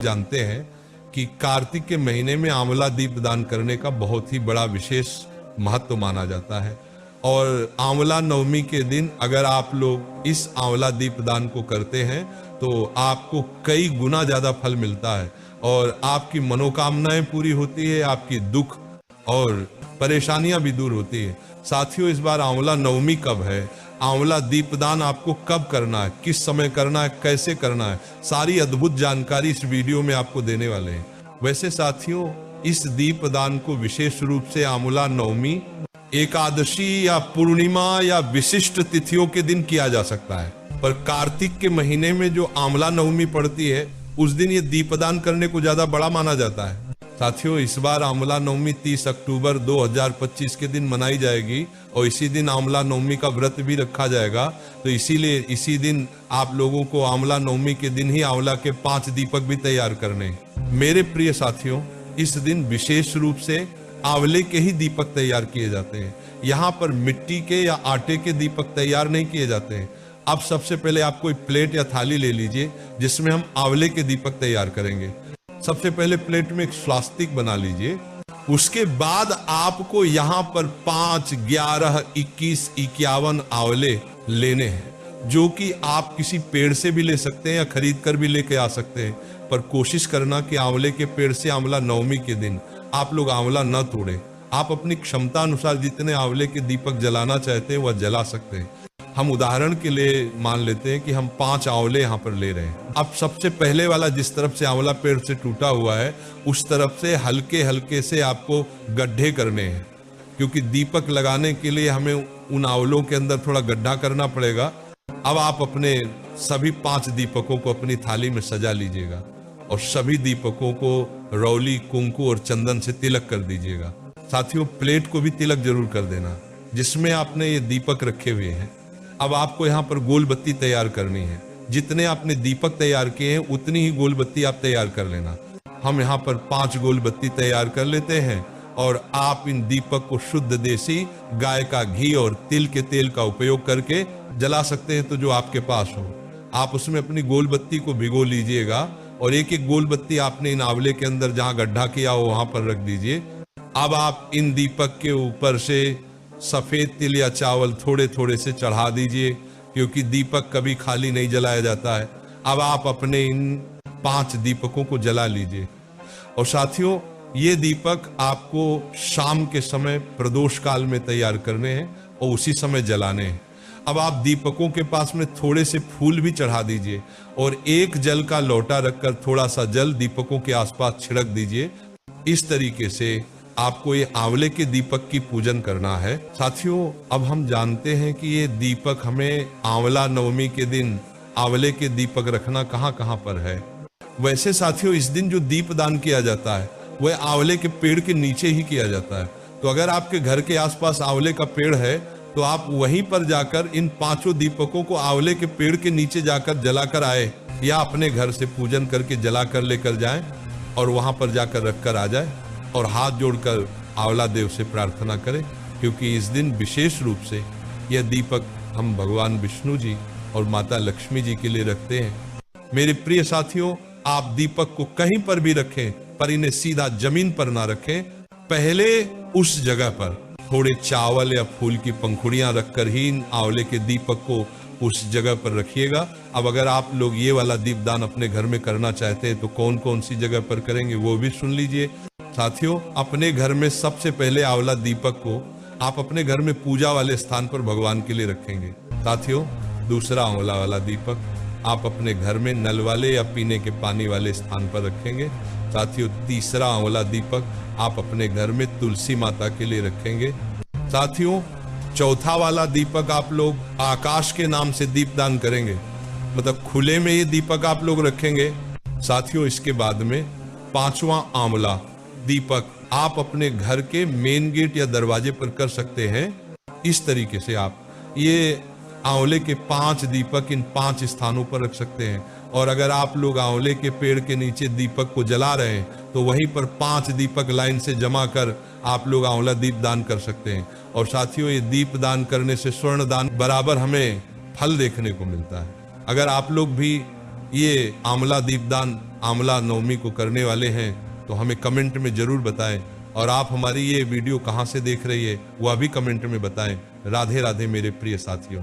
जानते हैं कि कार्तिक के महीने में आंवला दीप दान करने का बहुत ही बड़ा विशेष महत्व माना जाता है। और आंवला नवमी के दिन अगर आप लोग इस आंवला दीप दान को करते हैं तो आपको कई गुना ज्यादा फल मिलता है और आपकी मनोकामनाएं पूरी होती है, आपकी दुख और परेशानियां भी दूर होती है। साथियों, इस बार आंवला नवमी कब है, आंवला दीपदान आपको कब करना है, किस समय करना है, कैसे करना है, सारी अद्भुत जानकारी इस वीडियो में आपको देने वाले हैं। वैसे साथियों, इस दीपदान को विशेष रूप से आंवला नवमी, एकादशी या पूर्णिमा या विशिष्ट तिथियों के दिन किया जा सकता है, पर कार्तिक के महीने में जो आंवला नवमी पड़ती है उस दिन ये दीपदान करने को ज्यादा बड़ा माना जाता है। साथियों, इस बार आंवला नवमी 30 अक्टूबर 2025 के दिन मनाई जाएगी और इसी दिन आंवला नवमी का व्रत भी रखा जाएगा। तो इसीलिए इसी दिन आप लोगों को आंवला नवमी के दिन ही आंवला के 5 दीपक भी तैयार करने हैं। मेरे प्रिय साथियों, इस दिन विशेष रूप से आंवले के ही दीपक तैयार किए जाते हैं। यहाँ पर मिट्टी के या आटे के दीपक तैयार नहीं किए जाते हैं। अब सबसे पहले आप कोई प्लेट या थाली ले लीजिए जिसमें हम आंवले के दीपक तैयार करेंगे। सबसे पहले प्लेट में एक स्वास्तिक बना लीजिए। उसके बाद आपको यहाँ पर 5, 11, 21, 51 आंवले लेने हैं, जो कि आप किसी पेड़ से भी ले सकते हैं या खरीद कर भी लेके आ सकते हैं। पर कोशिश करना कि आंवले के पेड़ से आंवला नवमी के दिन आप लोग आंवला न तोड़ें। आप अपनी क्षमता अनुसार जितने आंवले के दीपक जलाना चाहते हैं वह जला सकते हैं। हम उदाहरण के लिए मान लेते हैं कि हम 5 आंवले यहाँ पर ले रहे हैं। अब सबसे पहले वाला जिस तरफ से आंवला पेड़ से टूटा हुआ है उस तरफ से हल्के हल्के से आपको गड्ढे करने हैं, क्योंकि दीपक लगाने के लिए हमें उन आंवलों के अंदर थोड़ा गड्ढा करना पड़ेगा। अब आप अपने सभी 5 दीपकों को अपनी थाली में सजा लीजिएगा और सभी दीपकों को रौली, कुंकू और चंदन से तिलक कर दीजिएगा। साथियों, प्लेट को भी तिलक जरूर कर देना जिसमें आपने ये दीपक रखे हुए हैं। अब आपको यहाँ पर गोल बत्ती तैयार करनी है। जितने आपने दीपक तैयार किए हैं उतनी ही गोल बत्ती आप तैयार कर लेना। हम यहाँ पर 5 गोल बत्ती तैयार कर लेते हैं और आप इन दीपक को शुद्ध देसी गाय का घी और तिल के तेल का उपयोग करके जला सकते हैं, तो जो आपके पास हो। आप उसमें अपनी गोल बत्ती को भिगो लीजिएगा और एक एक गोल बत्ती आपने इन आंवले के अंदर जहाँ गड्ढा किया हो वहां पर रख दीजिए। अब आप इन दीपक के ऊपर से सफेद तिल या चावल थोड़े थोड़े से चढ़ा दीजिए, क्योंकि दीपक कभी खाली नहीं जलाया जाता है। अब आप अपने इन 5 दीपकों को जला लीजिए। और साथियों, ये दीपक आपको शाम के समय प्रदोष काल में तैयार करने हैं और उसी समय जलाने हैं। अब आप दीपकों के पास में थोड़े से फूल भी चढ़ा दीजिए और एक जल का लोटा रखकर थोड़ा सा जल दीपकों के आसपास छिड़क दीजिए। इस तरीके से आपको ये आंवले के दीपक की पूजन करना है। साथियों, अब हम जानते हैं कि ये दीपक हमें आंवला नवमी के दिन आंवले के दीपक रखना कहाँ कहाँ पर है। वैसे साथियों, इस दिन जो दीप दान किया जाता है वह आंवले के पेड़ के नीचे ही किया जाता है। तो अगर आपके घर के आसपास आंवले का पेड़ है तो आप वहीं पर जाकर इन 5 दीपकों को आंवले के पेड़ के नीचे जाकर जलाकर आए, या अपने घर से पूजन करके जलाकर लेकर जाएं और वहां पर जाकर रखकर आ जाए और हाथ जोड़कर आंवला देव से प्रार्थना करें, क्योंकि इस दिन विशेष रूप से यह दीपक हम भगवान विष्णु जी और माता लक्ष्मी जी के लिए रखते हैं। मेरे प्रिय साथियों, आप दीपक को कहीं पर भी रखें, पर इन्हें सीधा जमीन पर ना रखें। पहले उस जगह पर थोड़े चावल या फूल की पंखुड़ियां रखकर ही इन आंवले के दीपक को उस जगह पर रखिएगा। अब अगर आप लोग ये वाला दीपदान अपने घर में करना चाहते हैं तो कौन कौन सी जगह पर करेंगे वो भी सुन लीजिए। साथियों, अपने घर में सबसे पहले आंवला दीपक को आप अपने घर में पूजा वाले स्थान पर भगवान के लिए रखेंगे। साथियों, दूसरा आंवला वाला दीपक आप अपने घर में नल वाले या पीने के पानी वाले स्थान पर रखेंगे। साथियों, तीसरा आंवला दीपक आप अपने घर में तुलसी माता के लिए रखेंगे। साथियों, चौथा वाला दीपक आप लोग आकाश के नाम से दीपदान करेंगे, मतलब खुले में ये दीपक आप लोग रखेंगे। साथियों, इसके बाद में 5वां आंवला दीपक आप अपने घर के मेन गेट या दरवाजे पर कर सकते हैं। इस तरीके से आप ये आंवले के 5 दीपक इन 5 स्थानों पर रख सकते हैं। और अगर आप लोग आंवले के पेड़ के नीचे दीपक को जला रहे हैं तो वहीं पर 5 दीपक लाइन से जमा कर आप लोग आंवला दीप दान कर सकते हैं। और साथियों, ये दीप दान करने से स्वर्ण दान बराबर हमें फल देखने को मिलता है। अगर आप लोग भी ये आंवला दीप दान आंवला नवमी को करने वाले हैं तो हमें कमेंट में जरूर बताएं। और आप हमारी ये वीडियो कहाँ से देख रही है वह भी कमेंट में बताएं। राधे राधे मेरे प्रिय साथियों।